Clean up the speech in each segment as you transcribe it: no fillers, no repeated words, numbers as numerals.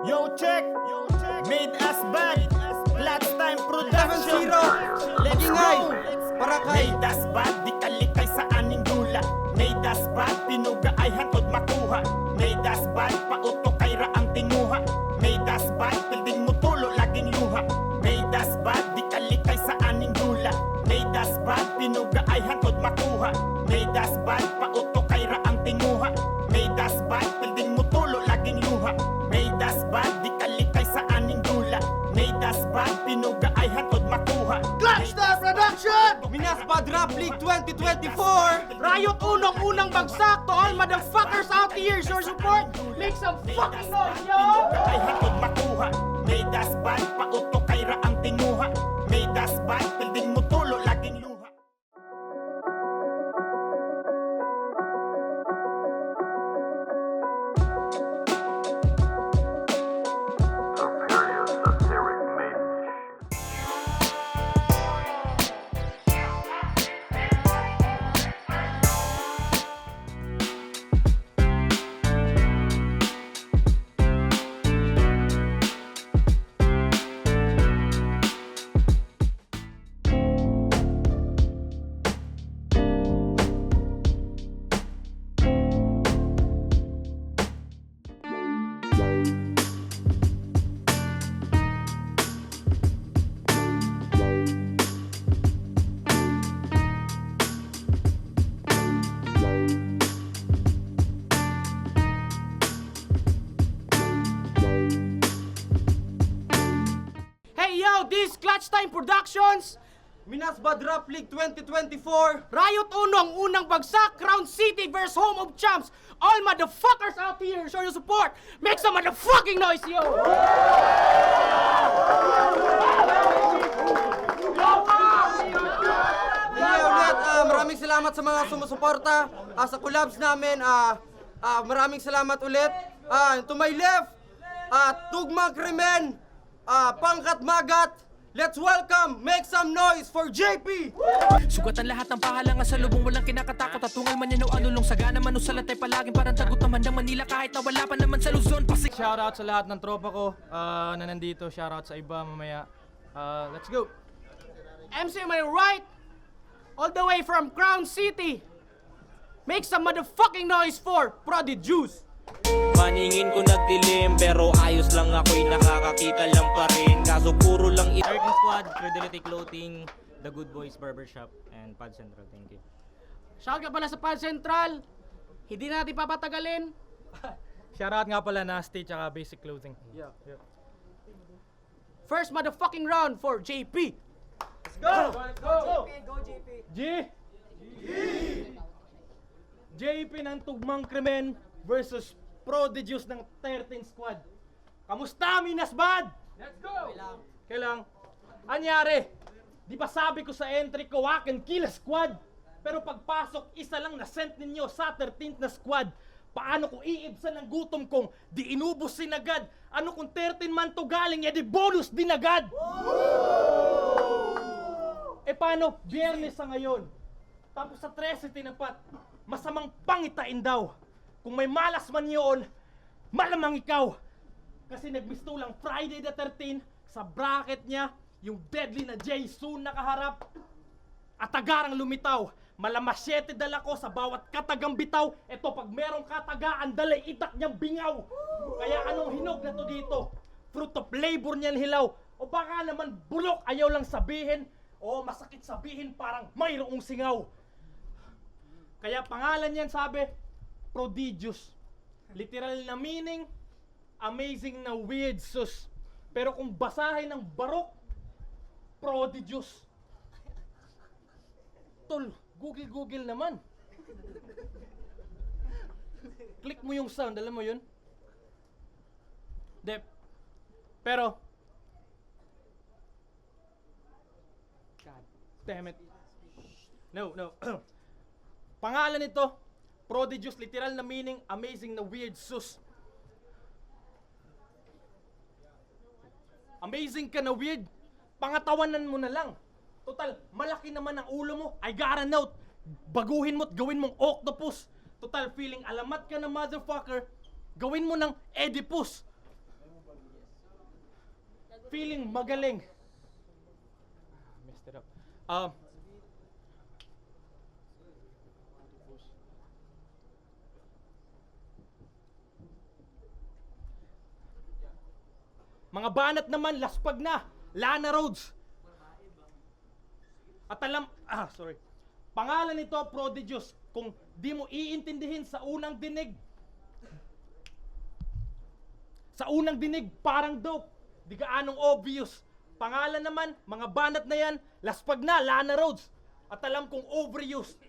Yo check, made us bad. Last time production. 7-0. Let's Ingay. go. Parakay. Made us bad, di kalikay sa aning dula. Made us bad, pinuga ay hatod makuha. Made us bad, pauto kay raang tinguha. Made us bad, pilding mo tulo laging luha. Made us bad, di kalikay sa aning dula. Made us bad, pinuga ay hatod makuha. Made us bad, pauto kay raang tinguha. Made us bad, pilding mo tulo laging luha. Made us bad, di kalikay sa aning dula. Made us bad, pinuga ay hatod makuha. Clutch Star Production! Minas Bad Rap League 2024! Riot unang-unang bagsak to all motherfuckers out here. Your support, make some fucking noise, yo! Ay hatod makuha. Made us bad, pauto kay raang tinguha. Made us bad, pilding mo tulo laging luha. Superior satiric mania. Hey yo, this Clutch Time Productions. Minas Bad Rap League 2024! Riot unang-unang bagsak, Crown City vs Home of Champs. All motherfuckers out here, show your support. Make some motherfucking noise, yo! Hey, ulit, maraming salamat sa mga sumusuporta sa collabs namin. Maraming salamat ulit. To my left, Tugmang Krimen, Pangkat Magat. Let's welcome, make some noise for JP! Sugatan lahat ng pahalangan sa lubong walang kinakatakot at tungal man yan o anulong sagana man o salatay palaging parang tagot naman ng Manila kahit na wala pa naman sa Luzon Pasig. Shoutout sa lahat ng tropa ko na nandito. Shoutout sa iba mamaya. Let's go! MC on my right, all the way from Crown City. Make some motherfucking noise for Prodigious. Paningin ko nagdilim pero ayos lang ako'y nakakakita lang pa rin. Kaso puro lang American Squad, Credibility Clothing, The Good Boys Barbershop, and Pad Central. Thank you. Shout ka pala sa Pad Central. Hindi natin papatagalin. Shoutout nga pala Nasty tsaka Basic Clothing. Yeah. First motherfucking round for JP. G! JP ng Tugmang Krimen versus Prodigious ng 13 Squad. Kamusta, Minas Bad? Let's go! Kailang. Anyari, di ba sabi ko sa entry ko, wakin kill squad. Pero pagpasok, isa lang na sent ninyo sa 13th na squad. Paano kung iibsan ng gutom kong di inubos sinagad? Ano kung 13 man to galing, di bonus din agad? E paano, biyernes sa ngayon? Tapos sa 13 tinapat, masamang pangitain daw. Kung may malas man yun, malamang ikaw. Kasi nagmisto lang Friday the 13, sa bracket niya, yung deadly na Jason nakaharap. At agarang lumitaw, malamasyete dala ko sa bawat katagang bitaw. Eto pag merong katagaan, dalay itak niyang bingaw. Kaya anong hinog na to dito? Fruit of labor niyan hilaw. O baka naman bulok, ayaw lang sabihin. O masakit sabihin parang mayroong singaw. Kaya pangalan niyan sabi, Prodigious. Literal na meaning, amazing na weird sus. Pero kung basahin ng barok, Prodigious. Tol, Google naman. Click mo yung sound, alam mo yun? Pero, God damn it. No. Pangalan nito, Prodigious, literal na meaning, amazing na weird sus. Amazing ka na weird, pangatawanan mo na lang. Total, malaki naman ang ulo mo, I gotta note. Baguhin mo't gawin mong octopus. Total, feeling alamat ka na motherfucker, gawin mo ng Oedipus. feeling magaling. Messed it up. Mga banat naman, laspag na. Lana Rhodes. At sorry. Pangalan nito, Prodigious. Kung di mo iintindihin sa unang dinig, parang dope. Di gaanong obvious. Pangalan naman, mga banat na yan, laspag na, Lana Rhodes. At alam kong overused.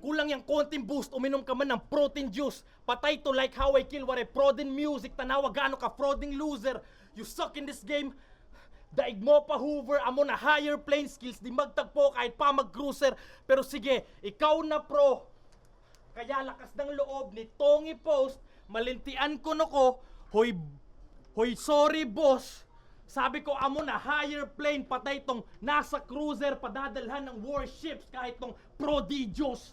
Kulang yung konting boost, uminom ka man ng protein juice. Patay to like how I kill, ware prodin music. Tanawa gano ka frauding loser. You suck in this game. Daig mo pa Hoover, amo na higher plane skills. Di magtagpo kahit pa mag-cruiser. Pero sige, ikaw na pro. Kaya lakas ng loob ni Tongi Post. Malintian ko no ko. Hoy sorry boss. Sabi ko amo na higher plane. Patay tong nasa cruiser. Padadalhan ng warships kahit tong Prodigious.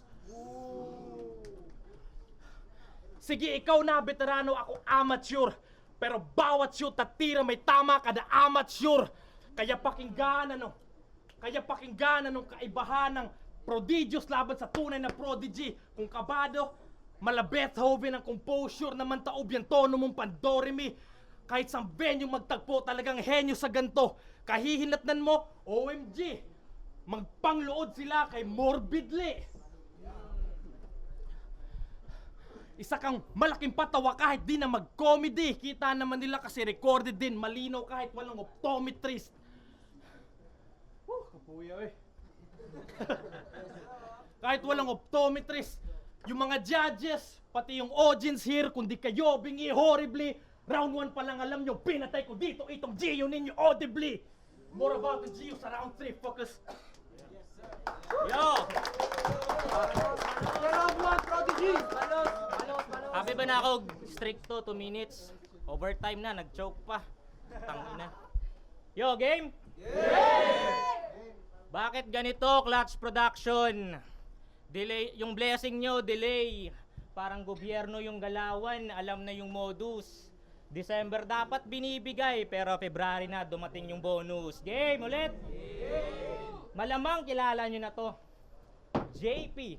Sige, ikaw na veterano, ako amateur. Pero bawat shoot at tira may tama kada amateur. Kaya pakinggan ng kaibahan ng Prodigious laban sa tunay na prodigy. Kung kabado, mala Beethoven ang composure naman taob yung tono mong pandorimi. Kahit sa venue magtagpo talagang henyo sa ganto. Kahihinatnan mo, OMG, magpanglood sila kay Morbidly. Isa kang malaking patawa kahit di na mag-comedy. Kita naman nila kasi recorded din. Malinaw kahit walang optometrist. Kapuya eh. Kahit walang optometrist. Yung mga judges, pati yung audience here, kundi kayo bingi horribly. Round 1 pa lang alam nyo, pinatay ko dito itong Gio ninyo audibly. More about the Gio sa round 3. Focus. Yo! Round 1, Prodigy! Happy ba na ako? Stricto, 2 minutes. Overtime na, nag-choke pa. Tangina. Yo, game? Bakit ganito, Clutch Production? Delay, yung blessing nyo, delay. Parang gobyerno yung galawan, alam na yung modus. December dapat binibigay, pero February na dumating yung bonus. Game ulit! Malamang kilala nyo na to. JP,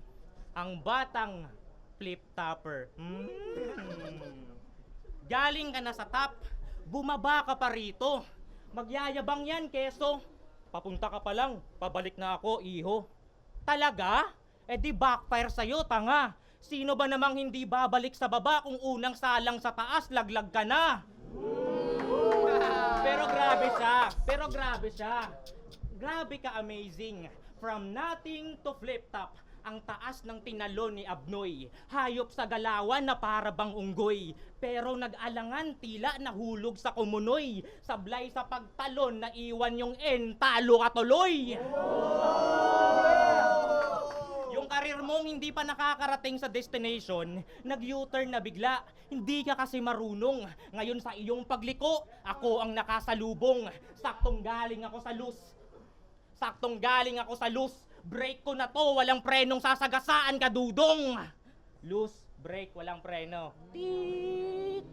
ang batang flip-topper. Galing ka na sa top, bumaba ka pa rito. Magyayabang yan, keso. Papunta ka pa lang, pabalik na ako, iho. Talaga? Eh di backfire sa'yo, tanga. Sino ba namang hindi babalik sa baba kung unang salang sa taas, laglag ka na? Pero grabe siya. Grabe ka amazing. From nothing to flip-top. Ang taas ng tinalon ni Abnoy. Hayop sa galawan na para bang unggoy. Pero nag-alangan tila nahulog sa kumunoy. Sablay sa pagtalon na iwan yung talo ka tuloy. Yung karir mong hindi pa nakakarating sa destination, nag-U-turn na bigla. Hindi ka kasi marunong. Ngayon sa iyong pagliko, ako ang nakasalubong. Saktong galing ako sa loose. Break ko na to, walang prenong sasagasaan ka, dudong. Loose, break, walang preno. Tiit.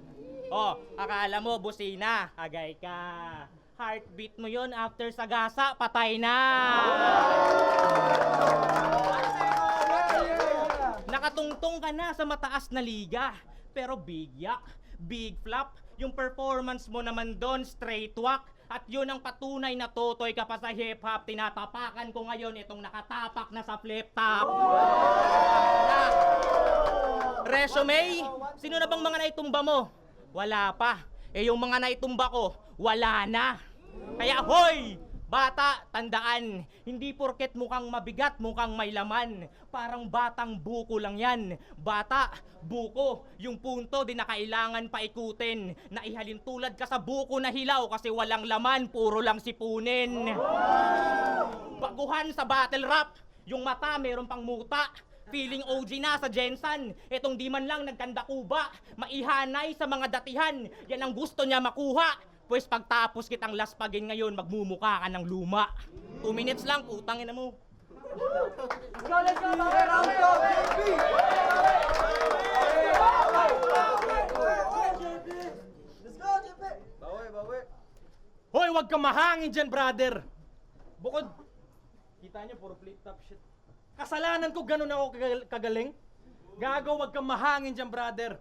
Oh, akala mo busina, agay ka. Heartbeat mo yon after sagasa, patay na. Nakatungtong ka na sa mataas na liga. Pero big yak, big flop. Yung performance mo naman doon, straight walk. At yun ang patunay na totoy ka pa sa hip-hop. Tinatapakan ko ngayon itong nakatapak na sa flip-top. Resume? Sino na bang mga naitumba mo? Wala pa. Eh yung mga naitumba ko, wala na. Kaya hoy! Bata, tandaan, hindi porket mukhang mabigat, mukhang may laman. Parang batang buko lang yan. Bata, buko, yung punto di na kailangan paikutin. Naihalin tulad ka sa buko na hilaw kasi walang laman, puro lang sipunin. Baguhan sa battle rap, yung mata meron pang muta. Feeling OG na sa Jensen. Etong di man lang nagkandakuba. Maihanay sa mga datihan. Yan ang gusto niya makuha. Pues pagtapos kitang laspagin ngayon, magmumuka ka ng luma. 2 minutes lang, putangin na mo. Let's go, round 2, Let's go, JP! Bawi. Hoy, Hoy, wag kang mahangin dyan, brother. Bukod, kita nyo, puro flip top shit. Kasalanan ko, ganun ako kagaling. Gago, wag kang mahangin dyan, brother.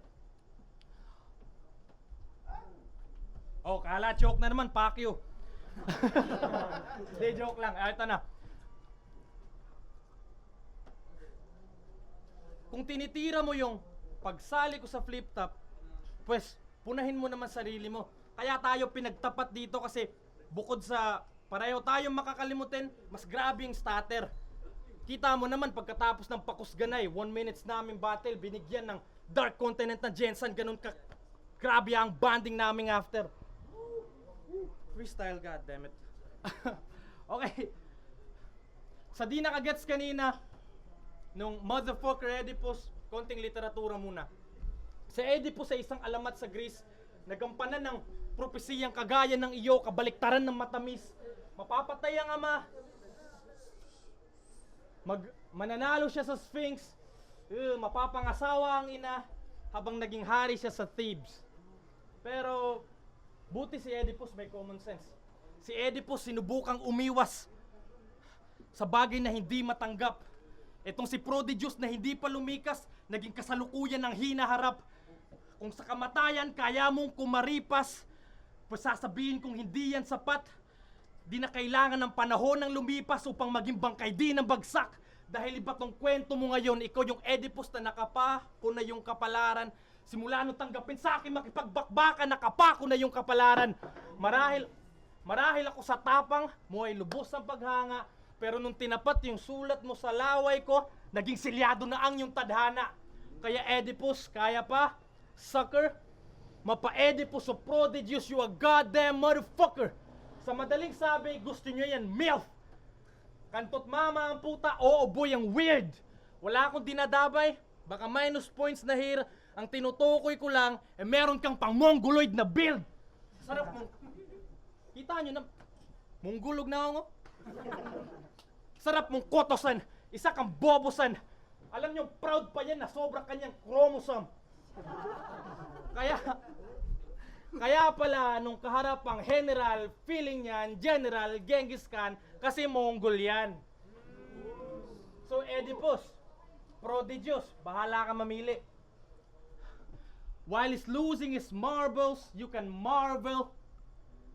Oh, kala, joke na naman, fuck you. Hindi, joke lang. Ito na. Kung tinitira mo yung pagsali ko sa flip top, pues, punahin mo naman sarili mo. Kaya tayo pinagtapat dito kasi bukod sa pareho tayong makakalimutin, mas grabe yung stutter. Kita mo naman pagkatapos ng pakusganay, 1 minutes namin battle, binigyan ng Dark Continent na Jensen, ganun ka grabe ang banding namin after. Freestyle, goddammit. Okay. Sa di nakagets kanina, nung motherfucker Oedipus, konting literatura muna. Si Oedipus ay isang alamat sa Greece, nagampanan ng propesiyang kagaya ng iyo, kabaliktaran ng matamis. Mapapatay ang ama, mananalo siya sa Sphinx, mapapangasawa ang ina, habang naging hari siya sa Thebes. Pero, buti si Oedipus may common sense. Si Oedipus sinubukang umiwas sa bagay na hindi matanggap. Itong si Prodigius na hindi pa lumikas, naging kasalukuyan ng hinaharap. Kung sa kamatayan, kaya mong kumaripas, pues sasabihin kung hindi yan sapat, di na kailangan ng panahon ng lumipas upang maging bangkay di ng bagsak. Dahil iba tong kwento mo ngayon, ikaw yung Oedipus na nakapako na yung kapalaran. Simula nung tanggapin sa akin makipagbakbakan, nakapako na yung kapalaran. Marahil ako sa tapang mo ay lubos ang paghanga, pero nung tinapat yung sulat mo sa laway ko, naging silyado na ang yung tadhana. Kaya Oedipus, kaya pa? Sucker? Mapa-Oedipus o Prodigius, you a goddamn motherfucker! Sa madaling sabi, gusto nyo yan, MILF! Kantot mama ang puta, oo boy, ang weird! Wala akong dinadabay, baka minus points na here, ang tinutukoy ko lang, meron kang pang mongoloid na build! Sarap mo. Kita nyo na, monggulog na ako. Sarap mong kotosan, isa kang bobosan. Alam nyo, proud pa yan na sobra kanyang chromosome. Kaya pala, nung kaharap ang general, feeling niyan, General Genghis Khan, kasi Mongol yan. So, Oedipus, Prodigius, bahala ka mamili. While he's losing his marbles, you can marvel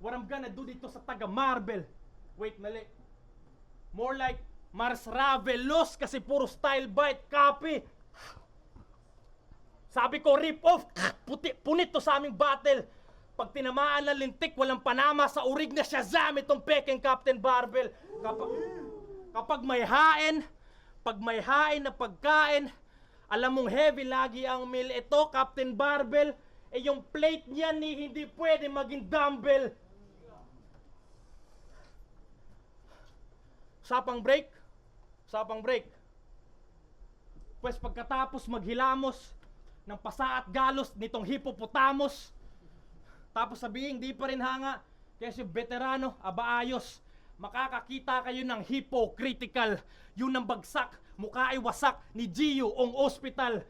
what I'm gonna do dito sa taga-Marvel. Wait, mali. More like Mars Ravelos kasi puro style bite, copy. Sabi ko, rip off, punit to sa aming battle. Pag tinamaan ng lintik, walang panama sa urig na Shazam itong peking Captain Barbell. Kapag may hain, na pagkain, alam mong heavy lagi ang meal. Ito, Captain Barbell, yung plate niyan hindi pwede maging dumbbell. Sapang break. Pues pagkatapos maghilamos ng pasa at galos nitong hippopotamus, tapos sabihin di pa rin hanga, kaya si veterano, abaayos, makakakita kayo ng hypocritical, yun ang bagsak, mukha ay wasak ni Gio ong ospital.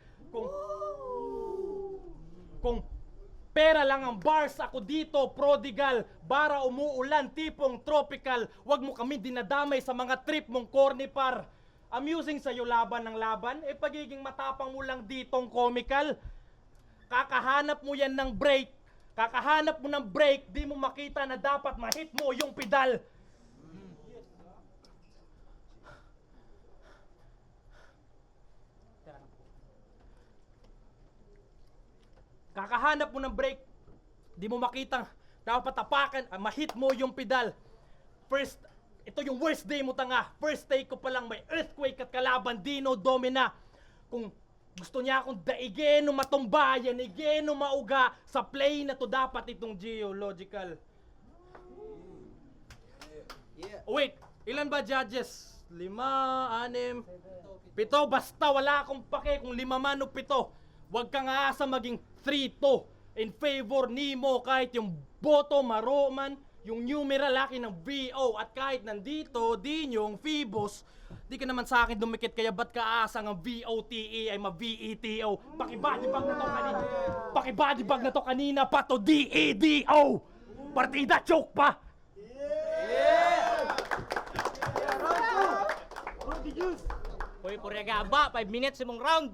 Kung pera lang ang bars, ako dito prodigal, bara umuulan tipong tropical, wag mo kami dinadamay sa mga trip mong cornipar. Amusing sa'yo laban ng laban, pagiging matapang mo lang ditong comical. Kakahanap mo yan ng break, di mo makita na dapat ma-hit mo yung pedal. Kakahanap mo ng break, di mo makita, dapat tapakan, ma-hit mo yung pedal. Ito yung worst day mo tanga. First take ko pa lang may earthquake at kalaban Dino Domina. Kung gusto niya akong daigin o matumbayan, igin o mauga, sa play na to dapat itong geological. Wait, ilan ba judges? 5, 6, 7, basta wala akong pake kung 5 man o 7. Huwag kang aasa maging 3-2 in favor ni mo kahit yung boto maroman, yung numeral laki ng VO at kahit nandito din yung Phoebus, di ka naman sa akin dumikit kaya ba't ka aasa ng VOTE ay ma-VETO? Pakibadibag na to kanina pa to DEDO! Partida choke pa! Hoy, Purigaba, 5 minutes imong round.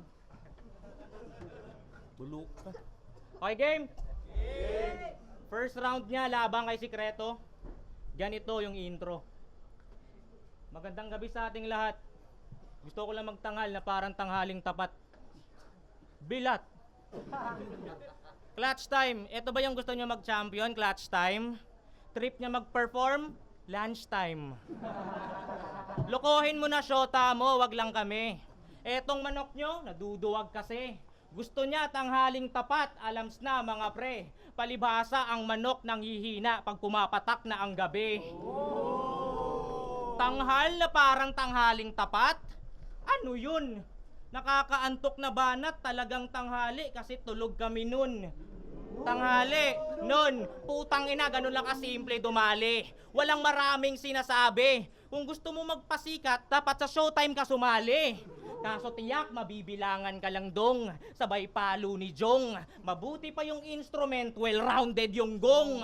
Tulog ka. Okay, game? First round niya, labang kay Sikreto. Ganito yung intro. Magandang gabi sa ating lahat. Gusto ko lang magtanghal na parang tanghaling tapat. Bilat. Clutch time. Ito ba yung gusto niyo mag-champion? Clutch time. Trip niya mag-perform? Lunch time. Lokohin mo na syota mo, wag lang kami. Etong manok nyo, naduduwag kasi. Gusto niya tanghaling tapat, alams na mga pre. Palibhasa ang manok nang hihina pag pumapatak na ang gabi. Tanghal na parang tanghaling tapat? Ano yun? Nakakaantok na banat, talagang tanghali kasi tulog kami nun. Tanghali, nun, putang ina, ganun lang kasimple dumali. Walang maraming sinasabi. Kung gusto mo magpasikat, dapat sa showtime ka sumali. Kaso tiyak, mabibilangan ka lang dong. Sabay palo ni Jong. Mabuti pa yung instrument, well-rounded yung gong.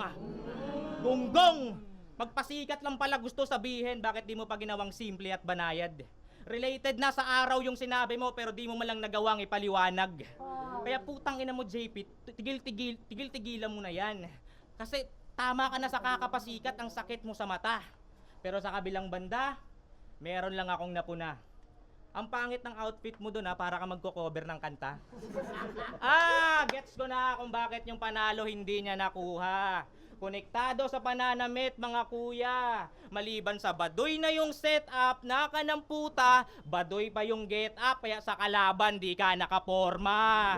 Gonggong! Magpasikat lang pala gusto sabihin, bakit di mo pa ginawang simple at banayad? Related na sa araw yung sinabi mo pero di mo malang nagawang ipaliwanag. Kaya putang ina mo JP, tigil-tigilan mo na yan. Kasi tama ka na sa kakapasikat, ang sakit mo sa mata. Pero sa kabilang banda, meron lang akong napuna. Ang pangit ng outfit mo doon para ka magko-cover ng kanta. Gets ko na kung bakit yung panalo hindi niya nakuha. Konektado sa pananamit mga kuya. Maliban sa baduy na yung setup, naka ng puta, baduy pa yung get up, kaya sa kalaban di ka nakaporma.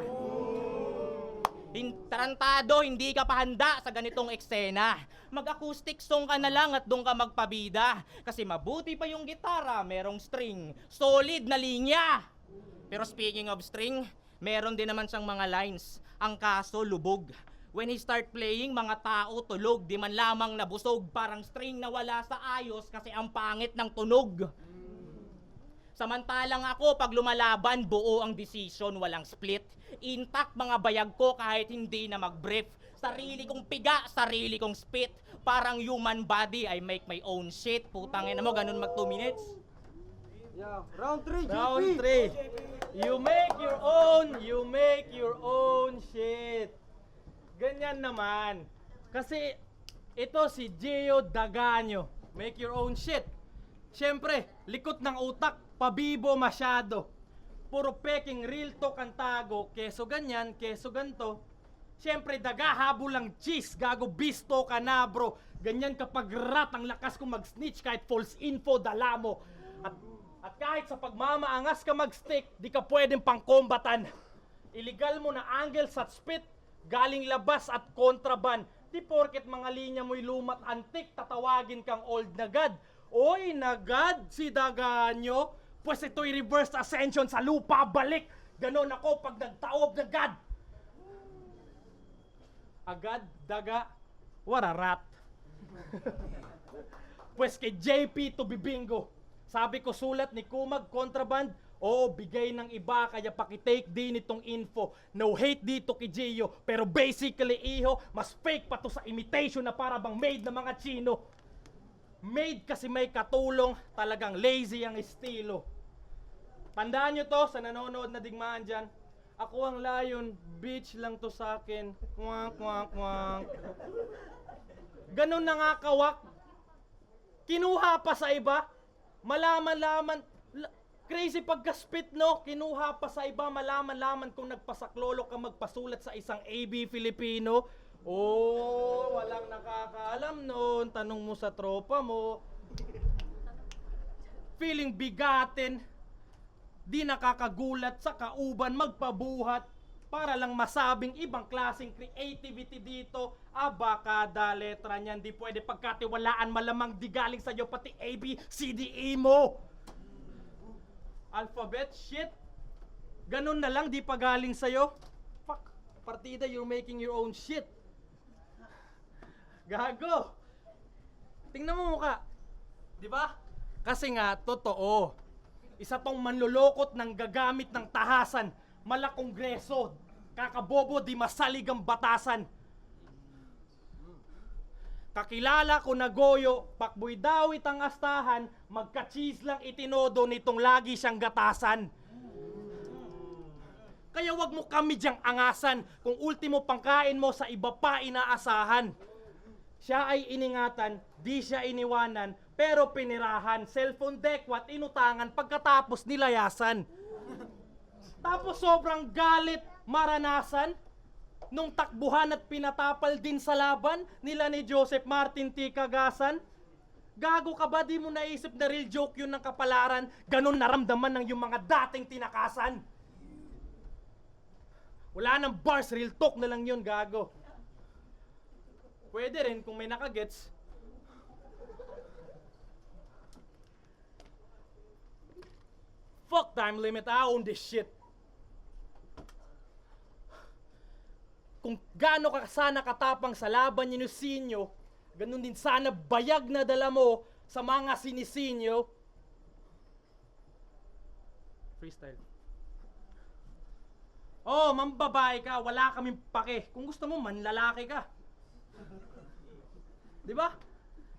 Tarantado, hindi ka pa handa sa ganitong eksena. Mag-acoustic song ka na lang at doon ka magpabida. Kasi mabuti pa yung gitara, merong string, solid na linya. Pero speaking of string, meron din naman siyang mga lines. Ang kaso, lubog. When he start playing, mga tao tulog, di man lamang nabusog, parang string na wala sa ayos kasi ang pangit ng tunog. Samantalang ako, pag lumalaban, buo ang decision, walang split. Intact mga bayag ko kahit hindi na mag-brief. Sarili kong piga, sarili kong spit. Parang human body, I make my own shit. Putangin mo, ganun mag 2 minutes. Yeah, round 3, JP. Round 3. You make your own shit. Ganyan naman. Kasi ito si Gio Daganyo. Make your own shit. Siyempre, likot ng utak, pabibo masyado. Puro peking real talk ang tago. Keso ganyan, keso ganto. Siyempre, dagahabol lang cheese. Gago, bisto ka na bro. Ganyan kapag rat ang lakas kong mag-snitch kahit false info dala mo. At kahit sa pagmamaangas ka mag-stick, di ka pwedeng pang-kombatan. Illegal mo na angles at spit, galing labas at kontraban. Di porket mga linya mo'y lumat antik, tatawagin kang old na god. Oy, nagad si Daganyo. Pues ito'y reverse ascension sa lupa balik. Ganon ako pag nagtaob na god. Agad, daga, wararat. Pues kay JP to bibingo. Sabi ko sulat ni Kumag kontraband. Oo, bigay ng iba, kaya pakitake din itong info. No hate dito kay Gio, pero basically iho, mas fake pa to sa imitation na para bang made ng mga Chino. Made kasi may katulong, talagang lazy ang estilo. Tandaan nyo to sa nanonood na digmaan dyan. Ako ang lion, bitch lang to sa akin. Kwang, kwang, kwang. Ganun na nga kawak. Kinuha pa sa iba. Malaman-laman. Crazy pagka-spit, no? Kinuha pa sa iba, malaman-laman kung nagpasaklolo ka magpasulat sa isang AB Filipino. Oh, walang nakakaalam noon. Tanong mo sa tropa mo. Feeling bigatin. Di nakakagulat sa kauban magpabuhat. Para lang masabing ibang klaseng creativity dito. Baka letra niyan di pwede pagkatiwalaan, malamang di galing sa'yo pati AB, CDE mo. Alphabet shit. Ganun na lang, di pa galing sa'yo. Fuck, partida, you're making your own shit. Gago. Tingnan mo mukha. Di ba? Kasi nga, totoo. Isa tong manlulokot ng gagamit ng tahasan. Malakongreso. Kakabobo, di masalig ang batasan. Kakilala ko na Goyo, pakboy dawit ang astahan, magka-cheese lang itinodo nitong lagi siyang gatasan. Kaya wag mo kami diyang angasan kung ultimo pangkain mo sa iba pa inaasahan. Siya ay iningatan, di siya iniwanan, pero pinirahan, cellphone dekwat, inutangan pagkatapos nilayasan. Tapos sobrang galit, maranasan, nung takbuhan at pinatapal din sa laban nila ni Joseph Martin T. Cagasan. Gago ka ba? Di mo naisip na real joke yun ng kapalaran? Ganon naramdaman ng yung mga dating tinakasan. Wala nang bars, real talk na lang yun, gago. Pwede rin kung may nakagets. Fuck time limit, I own this shit. Kung gaano ka sana katapang sa laban niyo Sinyo, ganun din sana bayag na dala mo sa mga sinisinyo. Freestyle. Oh, mambabae ka, wala kaming pake. Kung gusto mo, manlalaki ka. Di ba?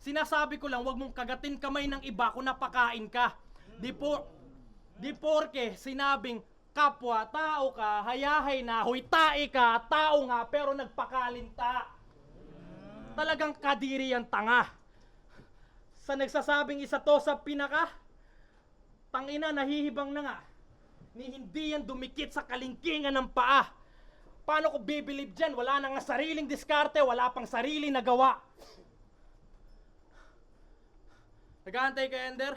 Sinasabi ko lang, wag mong kagatin kamay ng iba kung napakain ka. Di porke sinabing kapwa, tao ka, hayahay na, huy tae ka, tao nga, pero nagpakalinta. Talagang kadiri ang tanga. Sa nagsasabing isa to sa pinaka, tangina, nahihibang na nga. Ni hindi yan dumikit sa kalingkingan ng paa. Paano ko bibilib dyan? Wala na nga sariling diskarte, wala pang sarili na gawa. Nag-aantay ka, Ender?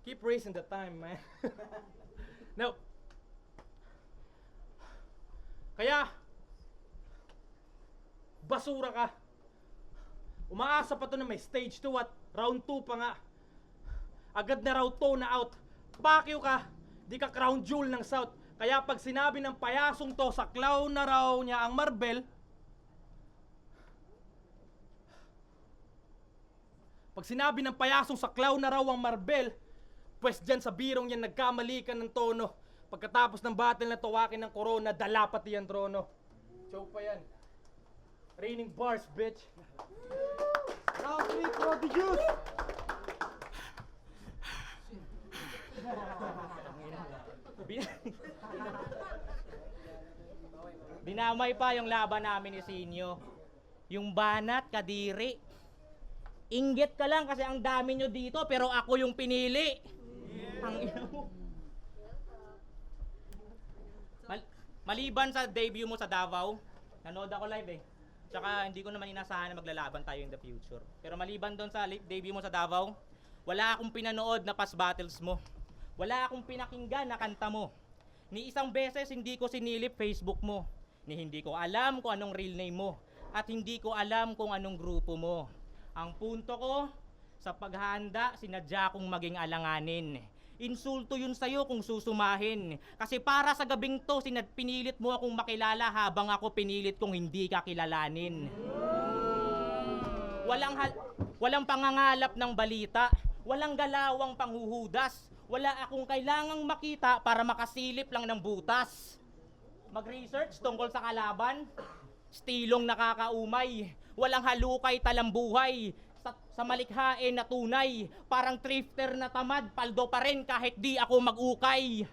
Keep racing the time, man. No. Kaya, basura ka. Umaasa pa to na may stage 2 at round 2 pa nga. Agad na raw to na out. Pakyo ka, di ka crown jewel ng South. Kaya pag sinabi ng payasong to sa clown na raw niya ang Marvel, pag sinabi ng payasong sa clown na raw ang Marvel, pwes dyan sa birong yan nagkamali ka ng tono. Pagkatapos ng battle na tawakin ng corona, dala pati ang trono. Joke pa yan. Raining bars, bitch. Round 3, Prodigious! Dinamay pa yung laban namin ni Sinyo. Yung banat, kadiri. Inggit ka lang kasi ang dami nyo dito pero ako yung pinili. Ang ina mo. Maliban sa debut mo sa Davao, nanood ako live eh. Tsaka hindi ko naman inasahan na maglalaban tayo in the future. Pero maliban doon sa debut mo sa Davao, wala akong pinanood na past battles mo. Wala akong pinakinggan na kanta mo. Ni isang beses hindi ko sinilip Facebook mo. Ni hindi ko alam kung anong real name mo. At hindi ko alam kung anong grupo mo. Ang punto ko, sa paghahanda, sinadya kong maging alanganin. Insulto yun sa'yo kung susumahin. Kasi para sa gabing to, pinilit mo akong makilala habang ako pinilit kong hindi ka kilalanin. Walang pangangalap ng balita. Walang galawang panghuhudas. Wala akong kailangang makita para makasilip lang ng butas. Mag-research tungkol sa kalaban. Stilong nakakaumay. Walang halukay talambuhay. Sa malikhain na tunay. Parang thrifter na tamad. Paldo pa rin kahit di ako mag-ukay.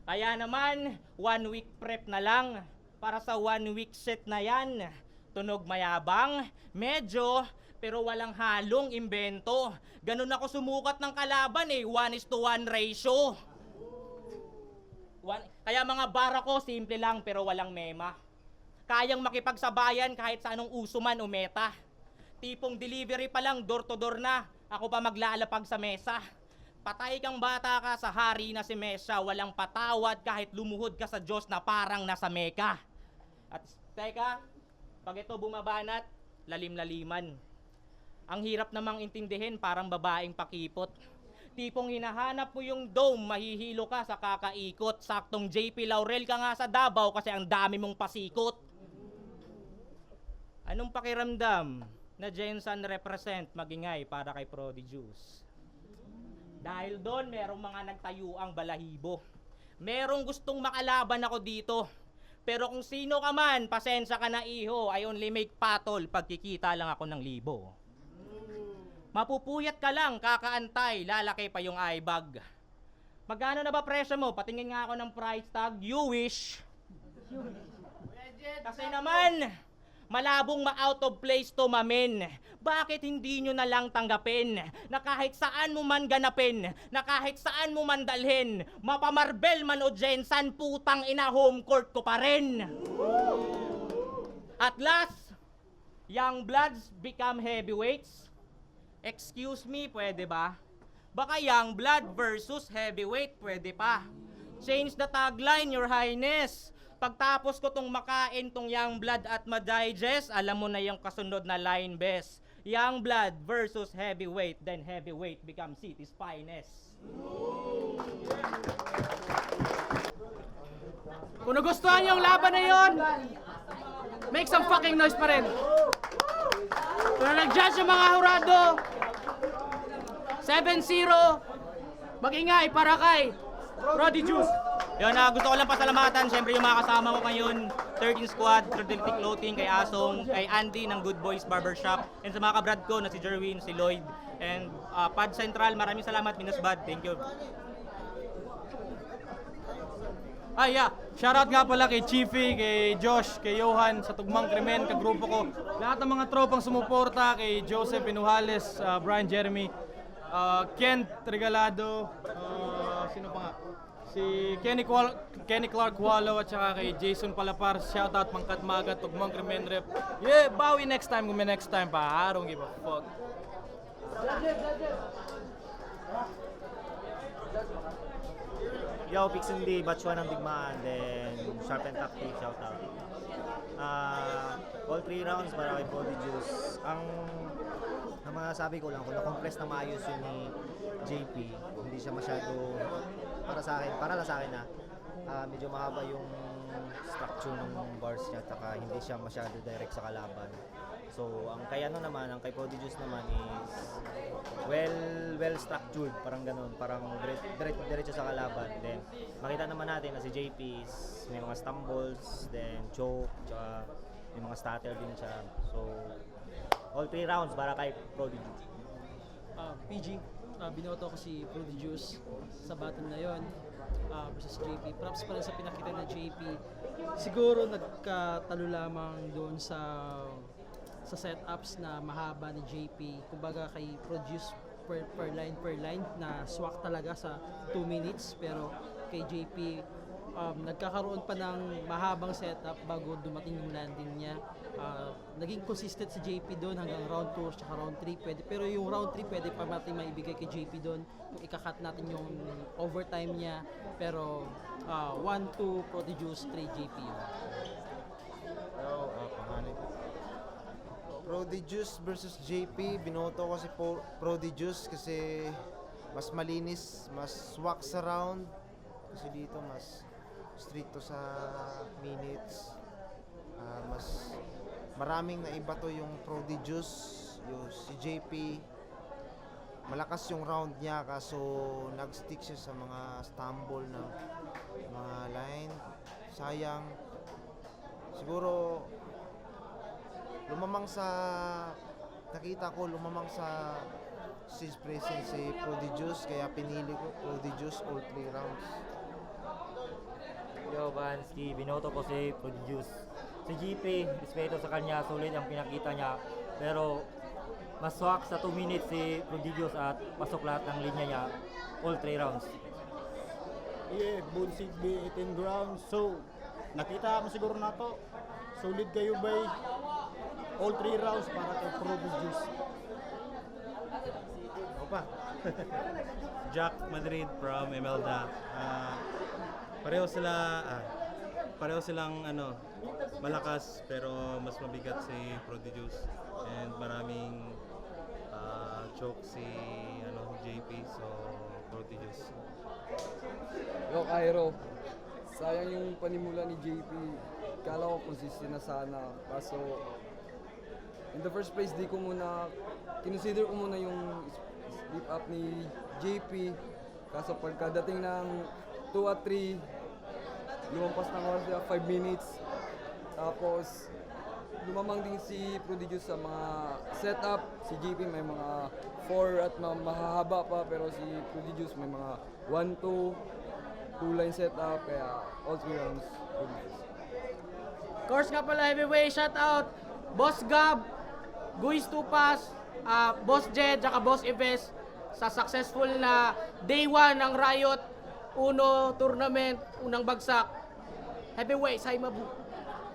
Kaya naman, 1 week prep na lang. Para sa 1 week set na yan. Tunog mayabang, medyo, pero walang halong imbento. Ganun ako sumukat ng kalaban eh, 1:1 ratio. Kaya mga bara ko, simple lang pero walang mema. Kayang makipagsabayan kahit sa anong uso man o meta. Tipong delivery pa lang, door to door na, ako pa maglalapag sa mesa. Patay kang bata ka sa hari na si Mesa, walang patawad kahit lumuhod ka sa Diyos na parang nasa Meka. At teka, pag ito bumabanat, lalim-laliman. Ang hirap namang intindihin, parang babaeng pakipot. Tipong hinahanap mo yung dome, mahihilo ka sa kakaikot. Saktong JP Laurel ka nga sa Davao kasi ang dami mong pasikot. Anong pakiramdam na Jensen represent magingay para kay Prodigious? Dahil doon, merong mga nagtayuang balahibo. Merong gustong makalaban ako dito. Pero kung sino ka man, pasensya ka na iho. I only make patol pag kikita lang ako ng libo. Mapupuyat ka lang, kakaantay, lalaki pa yung eye bag. Magkano na ba presyo mo? Patingin nga ako ng price tag. You wish. Kasi naman, malabong ma-out of place to, mamen. Bakit hindi nyo na lang tanggapin na kahit saan mo man ganapin, na kahit saan mo man dalhin, mapamarbel man o Jensan, putang ina, home court ko pa rin. At last, young bloods become heavyweights. Excuse me, pwede ba? Baka young blood versus heavyweight, pwede pa. Change the tagline, Your Highness. Pagtapos ko tong makain tong young blood at ma-digest, alam mo na yung kasunod na line, best. Young blood versus heavyweight, then heavyweight becomes city's finest. Kung nagustuhan niyo ang laban na yon, make some fucking noise pa rin. Kung nag-judge yung mga hurado, 7-0, mag-ingay para kay Prodigious. Yun, gusto ko lang pasalamatan, syempre yung mga kasama ko ngayon, 13 Squad, Fidelity Clothing, kay Asong, kay Andy ng Good Boys Barbershop, and sa mga kabrad ko na si Jerwin, si Lloyd, and Pad Central, maraming salamat, Minusbad, thank you. Shoutout nga pala kay Chiefy, kay Josh, kay Johan, sa Tugmang Krimen, kagrupo ko. Lahat ng mga tropang sumuporta, kay Joseph Pinuhales, Brian Jeremy, Kent Regalado, sino pa nga? Si Kenny Clark Wallow at saka kay Jason Palapar. Shoutout Mangkat Magat, Tugmang Krimen Rep. Yeah, bawi next time kung may next time pa. I don't give a fuck. Yo, Pixel D, batch 1 ng Digmaan, then Sharp and Tactic, shoutout. All 3 rounds para kay Prodigious. Ang mga sabi ko lang, kung na-compress na maayos yun ni JP, hindi siya masyado, para lang sa akin na medyo mahaba yung structure ng bars niya, taka hindi siya masyado direct sa kalaban. So, ang kay naman, ang kay Prodigious naman is well structured, parang ganun, parang diretso sa kalaban. Then, makita naman natin na si JP is may mga stumbles, then choke, tsaka may mga stutter din siya. So, all 3 rounds para kay Prodigious. PG, binoto ko si Prodigious sa battle na yon versus JP. Props pa rin sa pinakita na JP. Siguro nagkatalo lamang doon sa setups na mahaba ni JP. Kumbaga kay Prodigious per line na swak talaga sa 2 minutes, pero kay JP nagkakaroon pa ng mahabang setup bago dumating yung landing niya. Naging consistent si JP doon hanggang round 2 at round 3 pwede, pero yung round 3 pwede pa natin maibigay kay JP doon kung ikakat natin yung overtime niya, pero 1-2 Prodigious, 3 JP yun. Pangalan Prodigious versus JP, binoto ko si Prodigious kasi mas malinis, mas swak sa round, kasi dito mas stricto sa minutes. Mas maraming naibato yung Prodigious, yung si JP. Malakas yung round niya kaso nag-stick siya sa mga stumble na mga line. Sayang. Siguro lumamang sa stage presence si Prodigious, kaya pinili ko Prodigious all 3 rounds. Yo, Vansky, binoto ko si Prodigious. Si GP, respeto sa kanya, solid ang pinakita niya. Pero mas swak sa 2 minutes si Prodigious at pasok lahat ng linya niya all 3 rounds. Yeah, Bunsig B 18 rounds. So, nakita mo siguro na to. Solid kayo ba all 3 rounds para kay Prodigious. Opa. Jack Madrid from Emelda. Pareho silang malakas pero mas mabigat si Prodigious, and maraming choke si JP, so Prodigious. Yo, Cairo. Sayang yung panimula ni JP. Kala ko consistent na sana. Kaso, in the first place, kinonsider ko muna yung slip up ni JP. Kaso pagkadating ng 2 at 3, lumampas ng oras 5 minutes. Tapos, lumamang din si Prodigious sa mga setup. Si JP may mga 4 at mahahaba pa, pero si Prodigious may mga 1-2, 2-line setup, kaya all 3 rounds Prodigious. Course nga pala, heavyweight, shout out Boss Gab, Guis Tupas, Boss Jed, saka Boss Ives sa successful na day 1 ng Riot Uno tournament, unang bagsak. Heavyweight, Saimabu.